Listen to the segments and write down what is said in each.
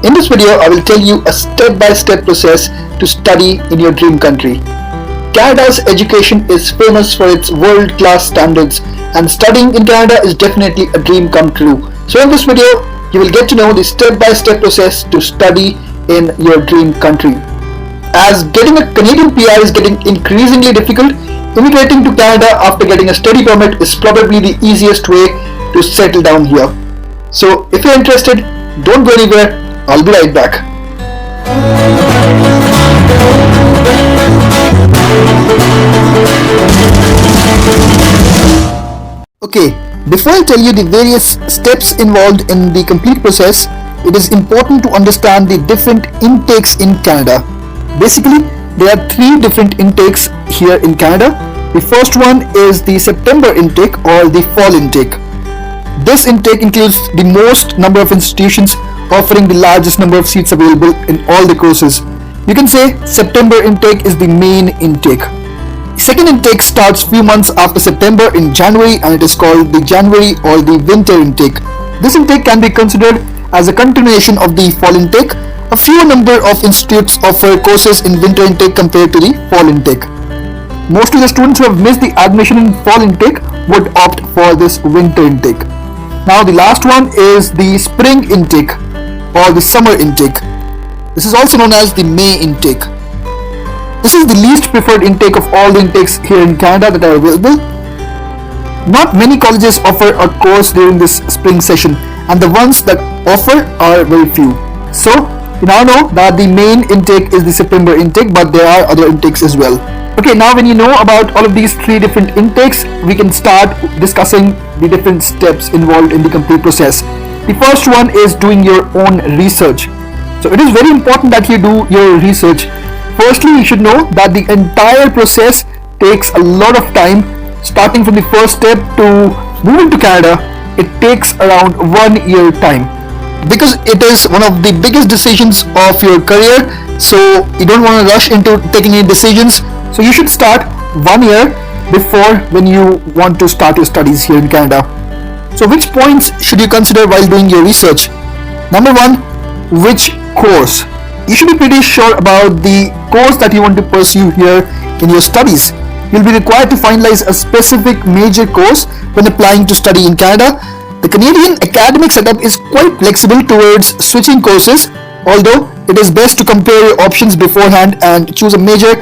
In this video, I will tell you a step-by-step process to study in your dream country. Canada's education is famous for its world-class standards, and studying in Canada is definitely a dream come true. So in this video, you will get to know the step-by-step process to study in your dream country. As getting a Canadian PR is getting increasingly difficult, immigrating to Canada after getting a study permit is probably the easiest way to settle down here. So if you're interested, don't go anywhere. I'll be right back. Okay, before I tell you the various steps involved in the complete process, it is important to understand the different intakes in Canada. Basically, there are three different intakes here in Canada. The first one is the September intake or the fall intake. This intake includes the most number of institutions offering the largest number of seats available in all the courses. You can say September intake is the main intake. The second intake starts few months after September in January, and it is called the January or the winter intake. This intake can be considered as a continuation of the fall intake. A fewer number of institutes offer courses in winter intake compared to the fall intake. Most of the students who have missed the admission in fall intake would opt for this winter intake. Now the last one is the spring intake or the summer intake. This is also known as the May intake. This is the least preferred intake of all the intakes here in Canada that are available. Not many colleges offer a course during this spring session, and the ones that offer are very few. So you now know that the main intake is the September intake, but there are other intakes as well. Okay, now when you know about all of these three different intakes, we can start discussing the different steps involved in the complete process. The first one is doing your own research. So it is very important that you do your research. Firstly, you should know that the entire process takes a lot of time. Starting from the first step to moving to Canada, it takes around 1 year time. Because it is one of the biggest decisions of your career, so you don't want to rush into taking any decisions. So you should start 1 year before when you want to start your studies here in Canada. So which points should you consider while doing your research? Number one, which course? You should be pretty sure about the course that you want to pursue here in your studies. You'll be required to finalize a specific major course when applying to study in Canada. The Canadian academic setup is quite flexible towards switching courses, although it is best to compare your options beforehand and choose a major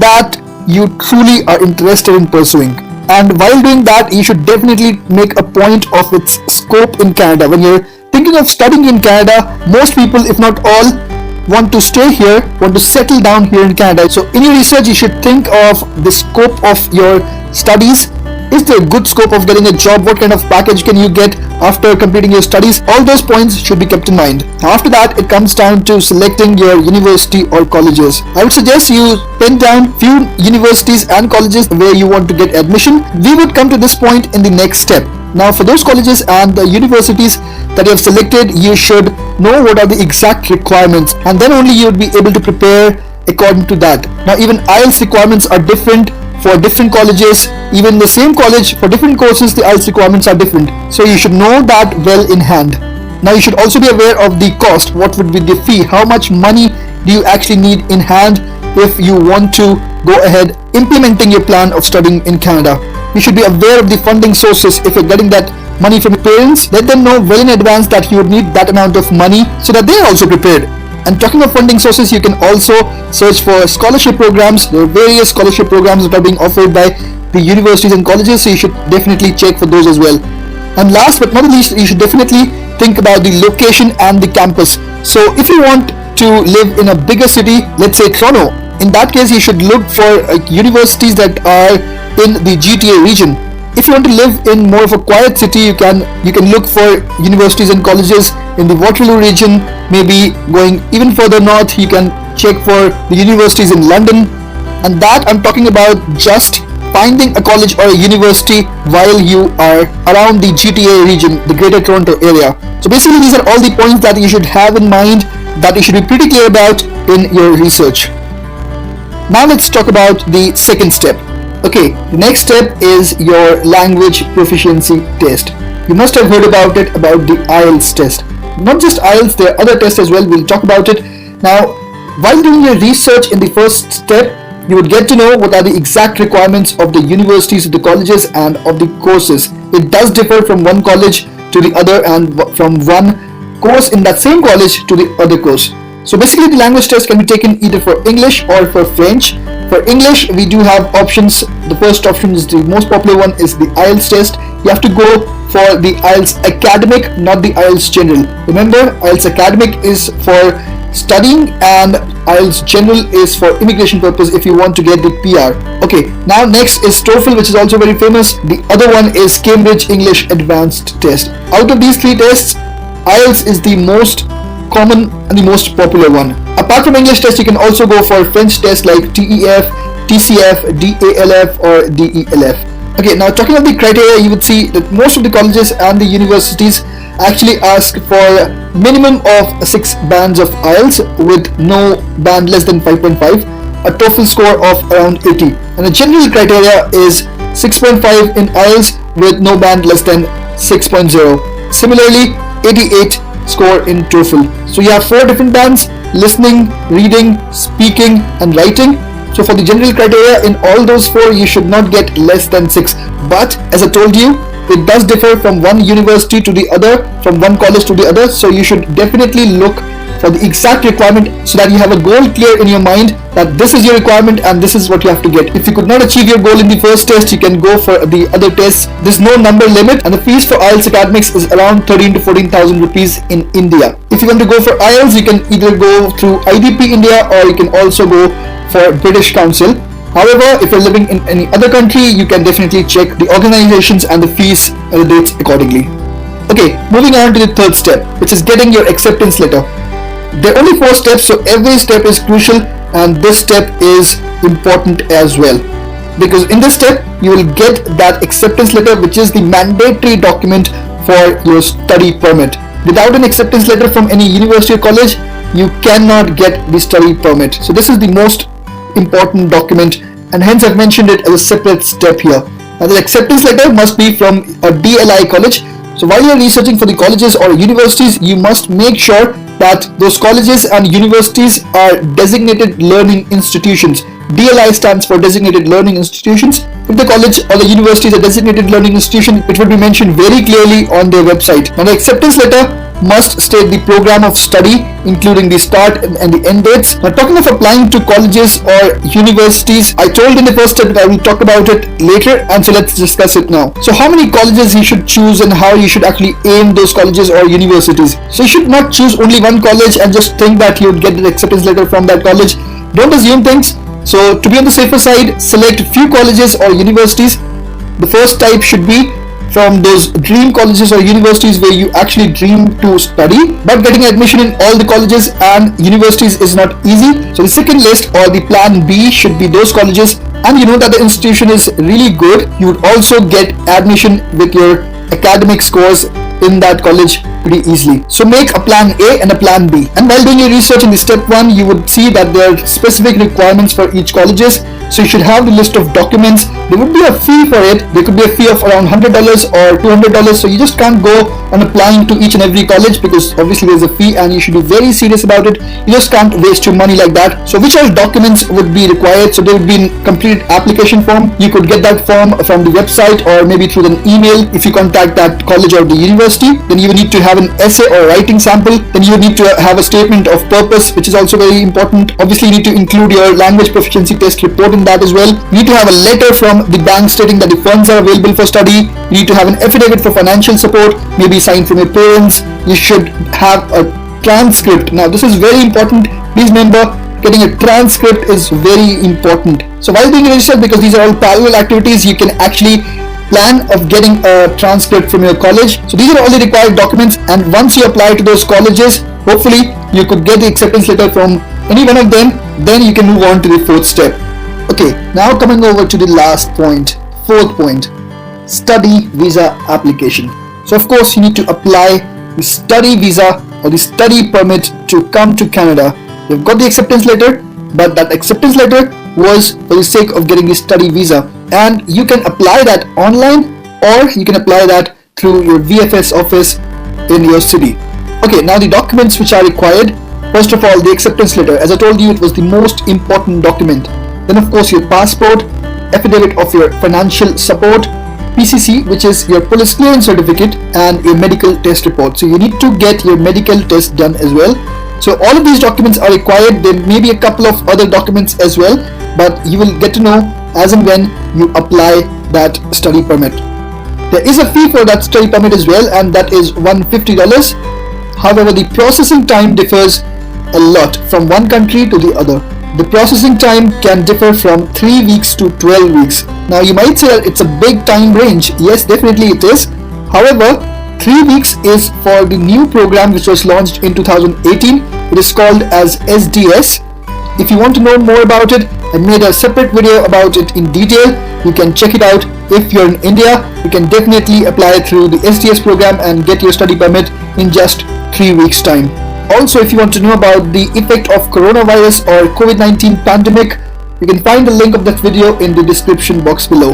that you truly are interested in pursuing. And while doing that, you should definitely make a point of its scope in Canada. When you're thinking of studying in Canada, most people, if not all, want to stay here, want to settle down here in Canada. So in your research, you should think of the scope of your studies. Is there a good scope of getting a job? What kind of package can you get after completing your studies? All those points should be kept in mind. After that, it comes down to selecting your university or colleges. I would suggest you pen down few universities and colleges where you want to get admission. We would come to this point in the next step. Now for those colleges and the universities that you have selected, you should know what are the exact requirements, and then only you would be able to prepare according to that. Now even IELTS requirements are different for different colleges. Even the same college, for different courses, the IELTS requirements are different. So you should know that well in hand. Now you should also be aware of the cost. What would be the fee? How much money do you actually need in hand if you want to go ahead implementing your plan of studying in Canada? You should be aware of the funding sources. If you're getting that money from your parents, let them know well in advance that you would need that amount of money so that they're also prepared. And talking of funding sources, you can also search for scholarship programs. There are various scholarship programs that are being offered by the universities and colleges, so you should definitely check for those as well. And last but not least, you should definitely think about the location and the campus. So if you want to live in a bigger city, let's say Toronto, in that case you should look for universities that are in the GTA region. If you want to live in more of a quiet city, you can look for universities and colleges in the Waterloo region. Maybe going even further north, you can check for the universities in London. And that I'm talking about just finding a college or a university while you are around the GTA region, the Greater Toronto area. So basically these are all the points that you should have in mind, that you should be pretty clear about in your research. Now let's talk about the second step. Okay, the next step is your language proficiency test. You must have heard about it, about the IELTS test. Not just IELTS, there are other tests as well. We'll talk about it. Now, while doing your research in the first step, you would get to know what are the exact requirements of the universities, of the colleges, and of the courses. It does differ from one college to the other and from one course in that same college to the other course. So basically the language test can be taken either for English or for French. For English, we do have options. The first option is the most popular one, is the IELTS test. You have to go for the IELTS Academic, not the IELTS General. Remember, IELTS Academic is for studying and IELTS General is for immigration purpose if you want to get the PR. Okay, now next is TOEFL, which is also very famous. The other one is Cambridge English Advanced Test. Out of these three tests, IELTS is the most common and the most popular one. Apart from English test, you can also go for French tests like TEF, TCF, DALF or DELF. Okay, now talking of the criteria, you would see that most of the colleges and the universities actually ask for minimum of 6 bands of IELTS with no band less than 5.5, a TOEFL score of around 80, and the general criteria is 6.5 in IELTS with no band less than 6.0. Similarly, 88 score in TOEFL. So you have 4 different bands: listening, reading, speaking and writing. So for the general criteria, in all those 4 you should not get less than 6. But as I told you, it does differ from one university to the other, from one college to the other. So you should definitely look for the exact requirement so that you have a goal clear in your mind that this is your requirement and this is what you have to get. If you could not achieve your goal in the first test, you can go for the other tests. There's no number limit, and the fees for IELTS Academics is around 13 to 14,000 rupees in India. If you want to go for IELTS, you can either go through IDP India or you can also go for British Council. However, if you're living in any other country, you can definitely check the organizations and the fees and the dates accordingly. Okay, moving on to the third step, which is getting your acceptance letter. There are only 4 steps, so every step is crucial, and this step is important as well, because in this step you will get that acceptance letter, which is the mandatory document for your study permit. Without an acceptance letter from any university or college, you cannot get the study permit. So this is the most important document, and hence I've mentioned it as a separate step here. Now the acceptance letter must be from a DLI college. So while you're researching for the colleges or universities, you must make sure that those colleges and universities are designated learning institutions. DLI stands for Designated Learning Institutions. If the college or the university is a designated learning institution, it will be mentioned very clearly on their website. Now the acceptance letter must state the program of study, including the start and the end dates. Now talking of applying to colleges or universities, I told in the first step that I will talk about it later, and so let's discuss it now. So how many colleges you should choose and how you should actually aim those colleges or universities. So you should not choose only one college and just think that you would get the acceptance letter from that college. Don't assume things. So to be on the safer side, select few colleges or universities. The first type should be from those dream colleges or universities where you actually dream to study, but getting admission in all the colleges and universities is not easy. So the second list or the plan B should be those colleges, and you know that the institution is really good. You would also get admission with your academic scores in that college pretty easily. So make a plan A and a plan B. And while doing your research in the step 1, you would see that there are specific requirements for each colleges. So you should have the list of documents. There would be a fee for it. There could be a fee of around $100 or $200. So you just can't go on applying to each and every college, because obviously there's a fee and you should be very serious about it. You just can't waste your money like that. So which all documents would be required? So there would be a complete application form. You could get that form from the website or maybe through an email. If you contact that college or the university, then you would need to have an essay or writing sample. Then you would need to have a statement of purpose, which is also very important. Obviously you need to include your language proficiency test report in that as well. You need to have a letter from the bank stating that the funds are available for study. You need to have an affidavit for financial support, maybe signed from your parents. You should have a transcript. Now this is very important. Please remember, getting a transcript is very important. So while doing research, because these are all parallel activities, you can actually plan of getting a transcript from your college. So these are all the required documents, and once you apply to those colleges, hopefully you could get the acceptance letter from any one of them. Then you can move on to the fourth step. Okay, now coming over to the last point, fourth point, study visa application. So of course you need to apply the study visa or the study permit to come to Canada. You've got the acceptance letter, but that acceptance letter was for the sake of getting the study visa, and you can apply that online or you can apply that through your VFS office in your city. Okay, now the documents which are required. First of all, the acceptance letter. As I told you, it was the most important document. Then of course your passport, affidavit of your financial support, PCC, which is your police clearance certificate, and a medical test report. So you need to get your medical test done as well. So all of these documents are required. There may be a couple of other documents as well, but you will get to know as and when you apply that study permit. There is a fee for that study permit as well, and that is $150. However, the processing time differs a lot from one country to the other. The processing time can differ from 3 weeks to 12 weeks. Now you might say that it's a big time range. Yes, definitely it is. However, 3 weeks is for the new program which was launched in 2018. It is called as SDS. If you want to know more about it, I made a separate video about it in detail. You can check it out. If you're in India, you can definitely apply through the SDS program and get your study permit in just 3 weeks time. Also, if you want to know about the effect of coronavirus or COVID-19 pandemic, you can find the link of that video in the description box below.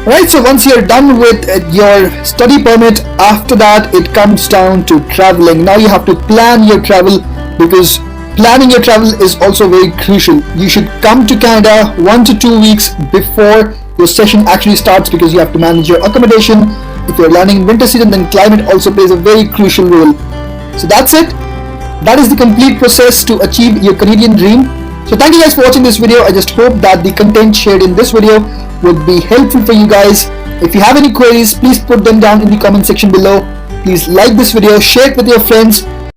Alright, so once you're done with your study permit, after that it comes down to traveling. Now you have to plan your travel, because planning your travel is also very crucial. You should come to Canada 1 to 2 weeks before your session actually starts, because you have to manage your accommodation. If you're landing in winter season, then climate also plays a very crucial role. So that's it. That is the complete process to achieve your Canadian dream. So thank you guys for watching this video. I just hope that the content shared in this video would be helpful for you guys. If you have any queries, please put them down in the comment section below. Please like this video, share it with your friends,